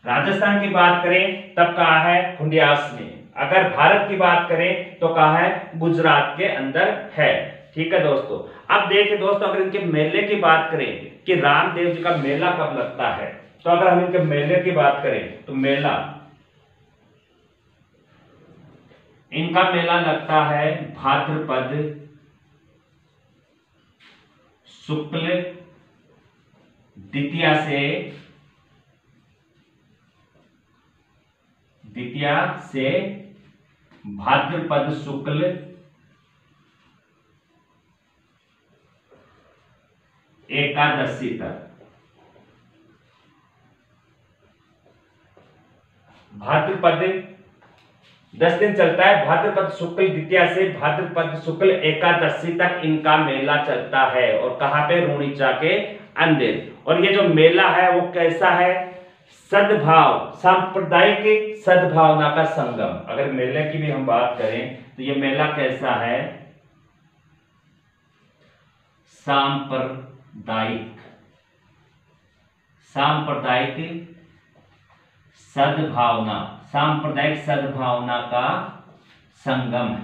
राजस्थान की बात करें तब कहाँ है? खुंडियास में। अगर भारत की बात करें तो कहाँ है? गुजरात के अंदर है। ठीक है दोस्तों। अब देखिए दोस्तों, अगर इनके मेले की बात करें कि रामदेव जी का मेला कब लगता है, तो अगर हम इनके मेले की बात करें तो इनका मेला लगता है भाद्रपद शुक्ल द्वितीया से भाद्रपद शुक्ल एकादशी तक। भाद्रपद 10 दिन चलता है, भाद्रपद शुक्ल द्वितीया से भाद्रपद शुक्ल एकादशी तक इनका मेला चलता है। और कहां पे? रूणीचा के अंदर। और ये जो मेला है वो कैसा है? सद्भाव, सांप्रदायिक सद्भावना का संगम। अगर मेले की भी हम बात करें तो ये मेला कैसा है? सांप्रदायिक सद्भावना, सांप्रदायिक सद्भावना का संगम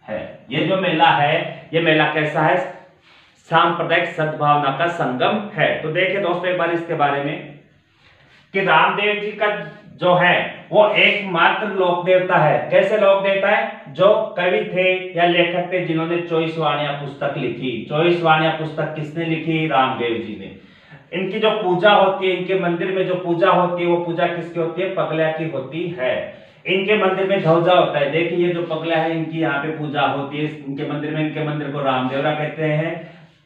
है। ये जो मेला है, ये मेला कैसा है? सांप्रदायिक सद्भावना का संगम है। तो देखिए दोस्तों एक बार इसके बारे में कि रामदेव जी का जो है वो एकमात्र लोक देवता है। कैसे लोक देवता है? जो कवि थे या लेखक थे जिन्होंने 24 वाणियां पुस्तक लिखी। 24 वाणियां पुस्तक किसने लिखी? रामदेव जी ने। इनकी जो पूजा होती है, इनके मंदिर में जो पूजा होती है, वो पूजा किसकी होती है? पगला की होती है। इनके मंदिर में ध्वजा होता है। देखिए ये जो पगला है, इनकी यहाँ पे पूजा होती है इनके मंदिर में। इनके मंदिर को रामदेवरा कहते हैं,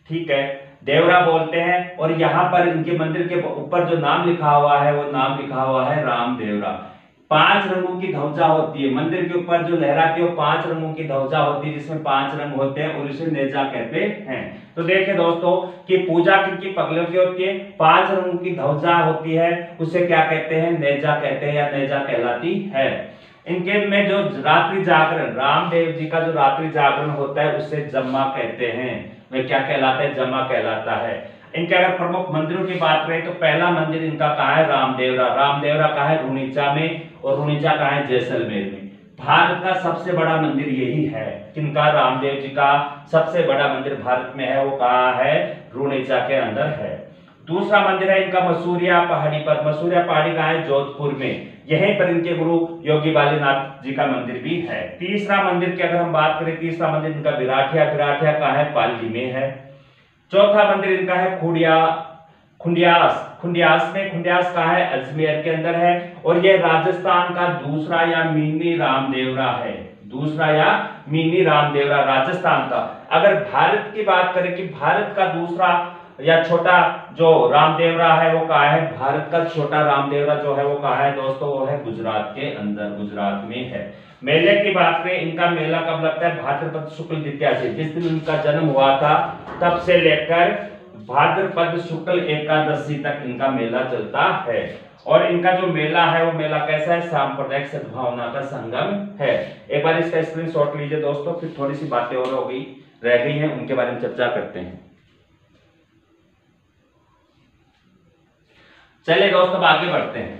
ठीक है, देवरा बोलते हैं। और यहाँ पर इनके मंदिर के ऊपर जो नाम लिखा हुआ है, वो नाम लिखा हुआ है रामदेवरा। 5 रंगों की ध्वजा होती है मंदिर के ऊपर जो लहराती है, वो 5 रंगों की ध्वजा होती है, जिसमें 5 रंग होते हैं और इसे नेजा कहते हैं। तो देखिए दोस्तों कि पूजा किनकी? पगलों की होती है। 5 रंगों की ध्वजा होती है, उसे क्या कहते हैं? नेजा कहते हैं या नेजा कहलाती है। इनके में जो रात्रि जागरण, रामदेव जी का जो रात्रि जागरण होता है, उसे जम्मा कहते हैं। वह क्या कहलाता है? जम्मा कहलाता है। इनके अगर प्रमुख मंदिरों की बात करें तो पहला मंदिर इनका कहाँ है? रामदेवरा। रामदेवरा कहाँ है? रूणीचा में। और रूणीचा कहाँ है? जैसलमेर में। भारत का सबसे बड़ा मंदिर यही है। किनका? रामदेव जी का सबसे बड़ा मंदिर भारत में है, वो कहाँ है? रूणीचा के अंदर है। दूसरा मंदिर है इनका मसूरिया पहाड़ी पर। मसूरिया पहाड़ी कहाँ है? जोधपुर में। यहीं पर इनके गुरु योगी बालीनाथ जी का मंदिर भी है। तीसरा मंदिर की अगर हम बात करें, तीसरा मंदिर इनका विराटिया। विराटिया कहाँ है? पाली में है। चौथा मंदिर इनका है खुंडियास। खुंडियास में। खुंडियास कहाँ है? अजमेर के अंदर है। और यह राजस्थान का दूसरा या मिनी रामदेवरा है। दूसरा या मिनी रामदेवरा राजस्थान का। अगर भारत की बात करें कि भारत का दूसरा या छोटा जो रामदेवरा है वो कहाँ है? भारत का छोटा रामदेवरा जो है वो कहाँ है दोस्तों? वो है गुजरात के अंदर, गुजरात में है। मेले की बात करें, इनका मेला कब लगता है? भाद्रपद शुक्ल द्वितीया से, जिस दिन इनका जन्म हुआ था तब से लेकर भाद्रपद शुक्ल एकादशी तक इनका मेला चलता है। और इनका जो मेला है वो मेला कैसा है? सांप्रदायिक सद्भावना का संगम है। एक बार इसका स्क्रीनशॉट लीजिए दोस्तों, फिर थोड़ी सी बातें और रह गई हैं, उनके बारे में चर्चा करते हैं। चलिए दोस्तों अब आगे बढ़ते हैं।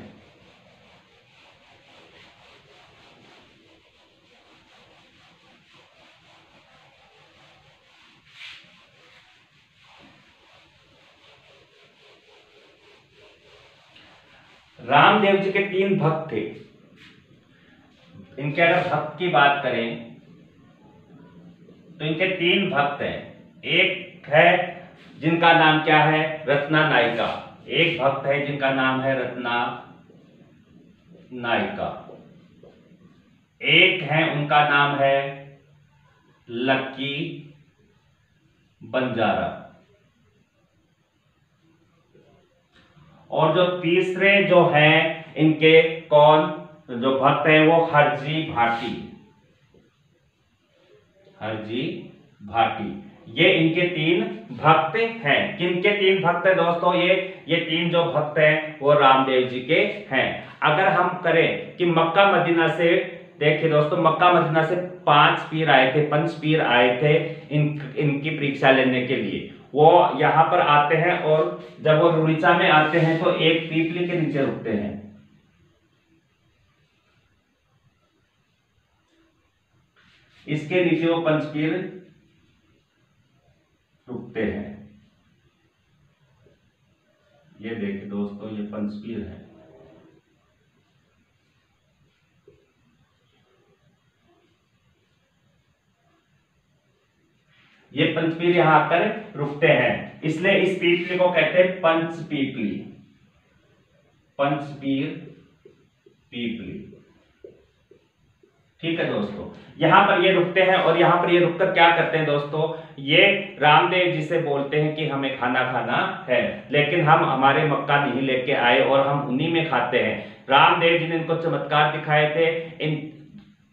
रामदेव जी के 3 भक्त थे। इनके अगर भक्त की बात करें तो इनके 3 भक्त हैं। एक है जिनका नाम क्या है? रत्ना नायिका। एक भक्त है जिनका नाम है रत्ना नायिका। एक है उनका नाम है लक्की बंजारा। और जो तीसरे जो हैं इनके कौन जो भक्त हैं वो हरजी भाटी, हरजी भाटी। ये इनके 3 भक्त हैं। किनके 3 भक्त हैं दोस्तों? ये 3 जो भक्त हैं वो रामदेव जी के हैं। अगर हम करें कि मक्का मदीना से, देखिए दोस्तों, मक्का मदीना से 5 पीर आए थे, 5 पीर आए थे इनकी परीक्षा लेने के लिए। वो यहाँ पर आते हैं और जब वो रुड़ीचा में आते हैं तो एक पीपली के नीचे रुकते हैं। इसके नीचे वो 5 पीर रुकते हैं। ये देखिए दोस्तों, ये 5 पीर है। ये 5 पीर यहां आकर रुकते हैं, इसलिए इस पीपली को कहते हैं पंच पीपली, पंच पीर पीपली। ठीक है दोस्तों, यहां पर ये रुकते हैं और यहां पर ये रुककर क्या करते हैं दोस्तों? ये रामदेव जी से बोलते हैं कि हमें खाना खाना है, लेकिन हम हमारे मक्का नहीं लेके आए और हम उन्हीं में खाते हैं। रामदेव जी ने इनको चमत्कार दिखाए थे।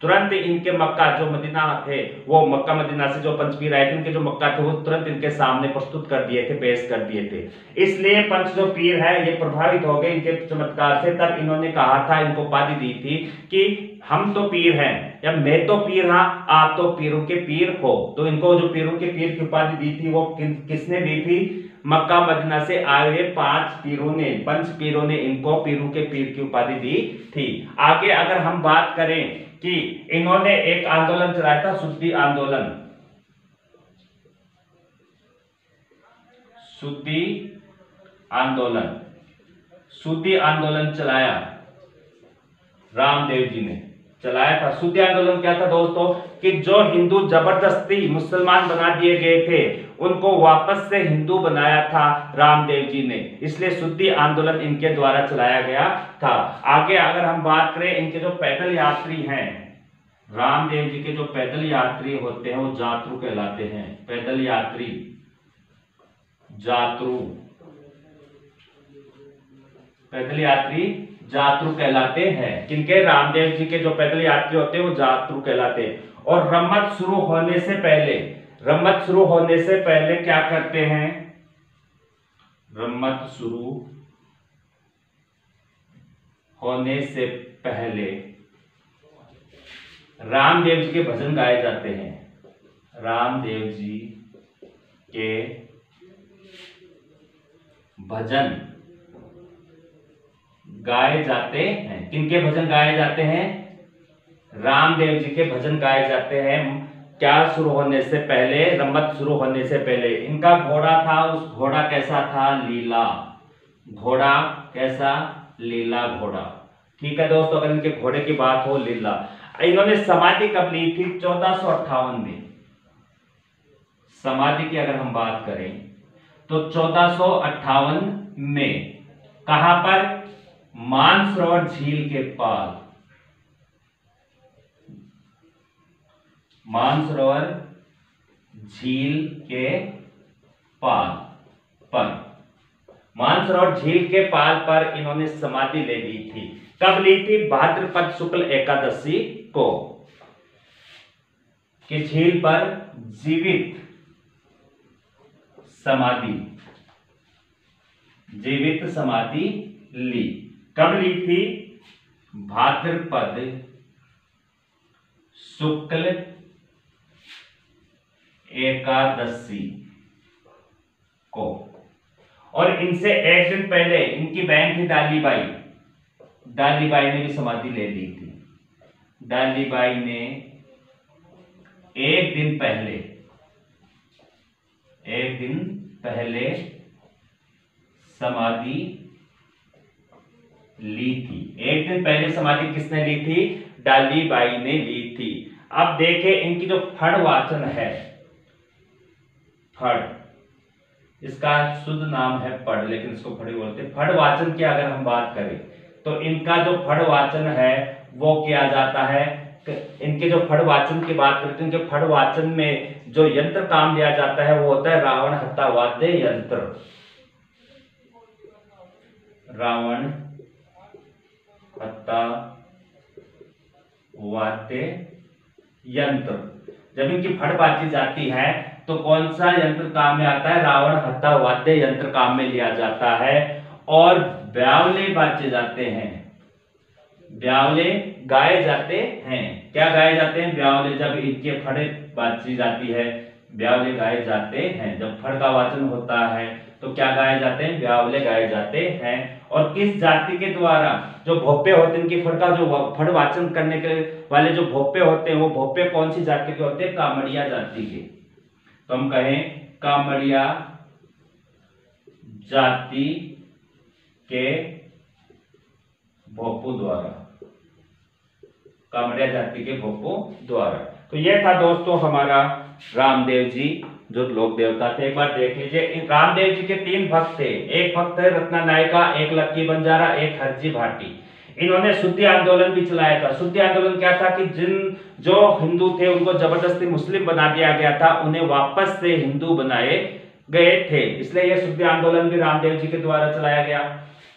तुरंत इनके मक्का जो मदीना थे, वो मक्का मदीना से जो 5 पीर आए थे, इनके जो मक्का थे वो तुरंत इनके सामने प्रस्तुत कर दिए थे, पेश कर दिए थे। इसलिए 5 जो पीर है ये प्रभावित हो गए इनके चमत्कार से। तब इन्होंने कहा था, इनको उपाधि दी थी कि हम तो पीर हैं, या मैं तो पीर हाँ, आप तो पीरों के पीर हो। तो इनको जो पीरों के पीर की उपाधि दी थी वो किसने दी थी? मक्का मदीना से आए हुए 5 पीरों ने, 5 पीरों ने इनको पीरों के पीर की उपाधि दी थी। आगे अगर हम बात करें कि इन्होंने एक आंदोलन चलाया था, शुद्धि आंदोलन, शुद्धि आंदोलन, शुद्धि आंदोलन चलाया रामदेव जी ने, चलाया था। शुद्धि आंदोलन क्या था दोस्तों? कि जो हिंदू जबरदस्ती मुसलमान बना दिए गए थे उनको वापस से हिंदू बनाया था रामदेव जी ने, इसलिए शुद्धि आंदोलन इनके द्वारा चलाया गया था। आगे अगर हम बात करें, इनके जो पैदल यात्री हैं, रामदेव जी के जो पैदल यात्री होते हैं वो जातरू कहलाते हैं। पैदल यात्री जातरू, पैदल यात्री जातरू कहलाते हैं। किनके? रामदेव जी के जो पैदल यात्री होते हैं वो जातरू कहलाते हैं। और रम्मत शुरू होने से पहले, रम्मत शुरू होने से पहले क्या करते हैं? रम्मत शुरू होने से पहले रामदेव जी के भजन गाए जाते हैं। रामदेव जी के भजन गाए जाते हैं। किनके भजन गाए जाते हैं? रामदेव जी के भजन गाए जाते हैं। क्या शुरू होने से पहले? रम्मत शुरू होने से पहले। इनका घोड़ा था, उस घोड़ा कैसा था? लीला। घोड़ा कैसा? लीला घोड़ा। ठीक है दोस्तों, अगर इनके घोड़े की बात हो, लीला। इन्होंने समाधि कब ली थी? 1458 में। समाधि की अगर हम बात करें तो 1458 में। कहां पर? मानसरोवर झील के पास, मानसरोवर झील के पास पर, मानसरोवर झील के पाल पर इन्होंने समाधि ले ली थी। कब ली थी? भाद्रपद शुक्ल एकादशी को, कि झील पर जीवित समाधि, जीवित समाधि ली। कब ली थी? भाद्रपद शुक्ल एकादशी को। और इनसे एक दिन पहले इनकी बहन थी डालीबाई, डालीबाई ने भी समाधि ले ली थी। डालीबाई ने एक दिन पहले, एक दिन पहले समाधि ली थी। एक दिन पहले समाधि किसने ली थी? डालीबाई ने ली थी। अब देखें इनकी जो फड़ वाचन है, फड़, इसका शुद्ध नाम है पढ़, लेकिन इसको फड़ी बोलते हैं। फड़ वाचन की अगर हम बात करें तो इनका जो फड़ वाचन है वो किया जाता है। इनके जो फड़ वाचन की बात करते हैं, इनके फड़ वाचन में जो यंत्र काम लिया जाता है वो होता है रावण हत्ता वाद्य यंत्र। रावण हत्ता वाद्य यंत्र। जब इनकी फट बाजी जाती है तो कौन सा यंत्र काम में आता है? रावण हत्ता वाद्य यंत्र काम में लिया जाता है। और ब्यावले बाजे जाते हैं, ब्यावले गाए जाते हैं। क्या गाए जाते हैं? ब्यावले। जब इनके फड़ बाजी जाती है ब्यावले गाए जाते हैं। जब फड़ का वाचन होता है तो क्या गाए जाते हैं? ब्यावले गाए जाते हैं। और किस जाति के द्वारा जो भोपे होते हैं, इनकी फड़ का जो फड़ वाचन करने के वाले जो भोपे होते हैं वो भोपे कौन सी जाति के होते हैं? कामड़िया जाति के। तो हम कहें कामड़िया जाति के भोपू द्वारा, कामड़िया जाति के भोपू द्वारा। तो यह था दोस्तों हमारा रामदेव जी जो लोक देवता थे। एक बार देख लीजिए, रामदेव जी के 3 भक्त थे। एक भक्त है रत्ना नायका, एक लक्की बंजारा, एक हरजी भाटी। इन्होंने शुद्धि आंदोलन भी चलाया था। शुद्धि आंदोलन क्या था कि जिन जो हिंदू थे उनको जबरदस्ती मुस्लिम बना दिया गया था, उन्हें वापस से हिंदू बनाए गए थे। इसलिए यह शुद्धि आंदोलन भी रामदेव जी के द्वारा चलाया गया।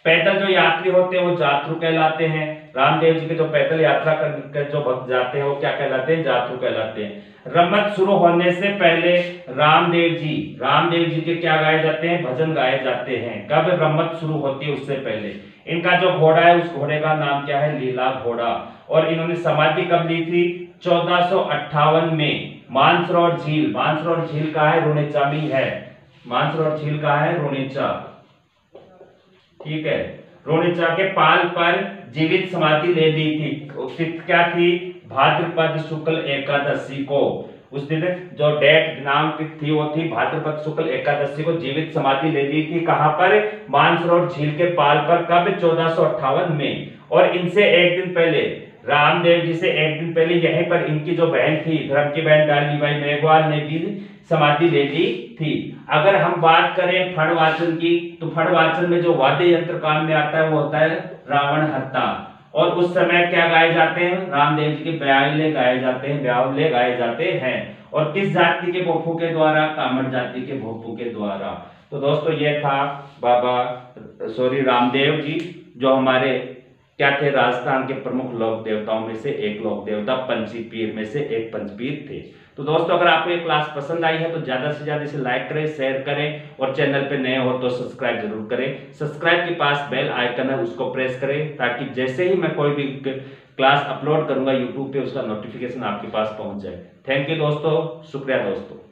पैदल जो यात्री होते हैं वो जात्रु कहलाते हैं। रामदेव जी के जो पैदल यात्रा कर जो भक्त जाते हैं वो क्या कहलाते हैं? जात्रु कहलाते हैं। रमत शुरू होने से पहले रामदेव जी के क्या गाए जाते हैं? भजन गाए जाते हैं। कब रमत शुरू होती है उससे पहले। इनका जो घोड़ा है उस घोड़े का नाम क्या है? लीला घोड़ा। और इन्होंने समाधि कब ली थी? 1458 में। मानसरोवर झील, मानसरोवर झील का है? रुणेचा में है। मानसरोवर झील का है? रुणेचा, ठीक है। रुणेचा के पाल पर जीवित समाधि ले ली थी। तिथि क्या थी? भाद्रपद शुक्ल एकादशी को। उस दिन जो डेट दिनांक थी वो थी भाद्रपद शुक्ल एकादशी को जीवित समाधि ले ली थी। कहां पर? मानसरोवर झील के पाल पर। कब? 1458 में। और इनसे एक दिन पहले, रामदेव जी से एक दिन पहले यहीं पर इनकी जो बहन थी, धर्म की बहन डालीबाई मेघवाल ने भी समाधि ले ली थी। अगर हम बात करें फड़ वाचन की, तो फड़ वाचन में जो वाद्य यंत्र काम में आता है वो होता है रावण हत्ता। और उस समय क्या गाए जाते हैं? रामदेव जी के ब्यावले गाए जाते हैं, ब्यावले गाए जाते हैं। और किस जाति के भोपू के द्वारा? कामड़ जाति के भोपू के द्वारा। तो दोस्तों ये था रामदेव जी जो हमारे क्या थे? राजस्थान के प्रमुख लोक देवताओं में से एक लोक देवता, पंचपीर में से एक पंचपीर थे। तो दोस्तों अगर आपको ये क्लास पसंद आई है तो ज्यादा से ज्यादा इसे लाइक करें, शेयर करें और चैनल पे नए हो तो सब्सक्राइब जरूर करें। सब्सक्राइब के पास बेल आइकन है उसको प्रेस करें ताकि जैसे ही मैं कोई भी क्लास अपलोड करूंगा यूट्यूब पे उसका नोटिफिकेशन आपके पास पहुंच जाए। थैंक यू दोस्तों, शुक्रिया दोस्तों।